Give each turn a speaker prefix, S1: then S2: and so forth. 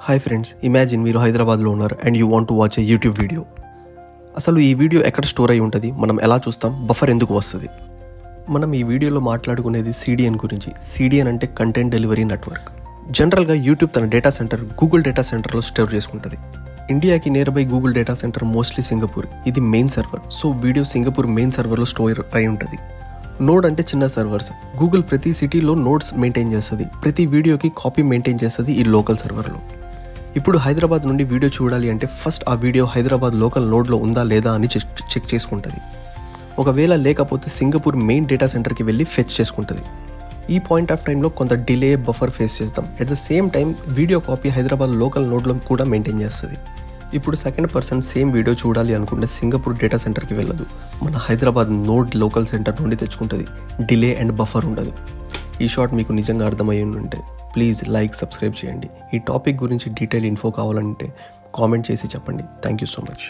S1: Hi friends, imagine మీరు హైదరాబాద్లో ఉన్నారు and you want to watch A YouTube video. అసలు ఈ వీడియో ఎక్కడ స్టోర్ అయి ఉంటుంది, మనం ఎలా చూస్తాం, బఫర్ ఎందుకు వస్తుంది? మనం ఈ వీడియోలో మాట్లాడుకునేది CDN గురించి. CDN అంటే కంటెంట్ డెలివరీ నెట్వర్క్. జనరల్గా యూట్యూబ్ తన డేటా సెంటర్ గూగుల్ డేటా సెంటర్లో స్టోర్ చేసుకుంటుంది. ఇండియాకి near by Google data centre mostly Singapore. ఇది main server. So video Singapore main సర్వర్లో స్టోర్ అయి ఉంటుంది. నోడ్ అంటే చిన్న సర్వర్స్. గూగుల్ ప్రతి సిటీలో నోడ్స్ మెయింటైన్ చేస్తుంది. ప్రతి వీడియోకి కాపీ మెయింటైన్ చేస్తుంది ఈ లోకల్ సర్వర్లో. ఇప్పుడు హైదరాబాద్ నుండి వీడియో చూడాలి అంటే ఫస్ట్ ఆ వీడియో హైదరాబాద్ లోకల్ నోడ్లో ఉందా లేదా అని చెక్ చేసుకుంటుంది. ఒకవేళ లేకపోతే సింగపూర్ మెయిన్ డేటా సెంటర్కి వెళ్ళి ఫెచ్ చేసుకుంటుంది. ఈ పాయింట్ ఆఫ్ టైంలో కొంత డిలే, బఫర్ ఫేస్ చేస్తాం. At the same time video copy Hyderabad local నోడ్లో కూడా మెయింటైన్ చేస్తుంది. ఇప్పుడు సెకండ్ పర్సన్ సేమ్ వీడియో చూడాలి అనుకుంటే సింగపూర్ డేటా సెంటర్కి వెళ్ళదు, మన హైదరాబాద్ నోడ్ లోకల్ సెంటర్ నుండి తెచ్చుకుంటుంది. డిలే అండ్ బఫర్ ఉండదు. ఈ షార్ట్ మీకు నిజంగా అర్థమయ్యి ఉంటే ప్లీజ్ లైక్, సబ్స్క్రైబ్ చేయండి. ఈ టాపిక్ గురించి డీటెయిల్ ఇన్ఫో కావాలంటే కామెంట్ చేసి చెప్పండి. Thank you so much.